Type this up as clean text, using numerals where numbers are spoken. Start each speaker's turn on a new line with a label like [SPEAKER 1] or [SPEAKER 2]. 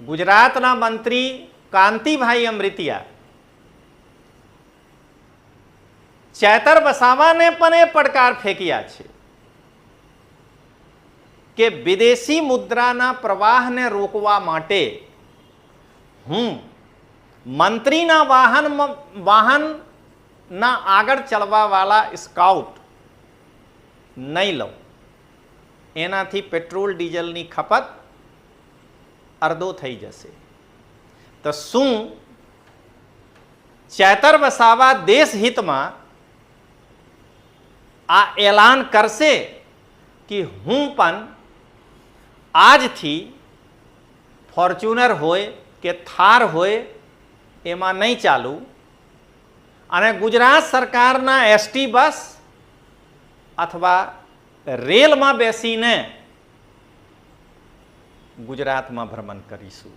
[SPEAKER 1] ગુજરાતના મંત્રી કાંતિભાઈ અમૃતિયા ચેતર વસાવાને પણ એ પડકાર ફેંક્યા છે કે વિદેશી મુદ્રાના પ્રવાહને રોકવા માટે હું મંત્રીના વાહનના આગળ ચડવાવાળા સ્કાઉટ નહીં લઉં, એનાથી પેટ્રોલ ડીઝલની ખપત અડધો થઈ જશે. તો શું ચેતર વસાવા દેશહિતમાં આ એલાન કરશે કે હું પણ આજથી ફોર્ચ્યુનર હોય કે થાર હોય એમાં નહીં ચાલુ અને ગુજરાત સરકારના એસટી બસ અથવા રેલમાં બેસીને ગુજરાતમાં ભ્રમણ કરીશું?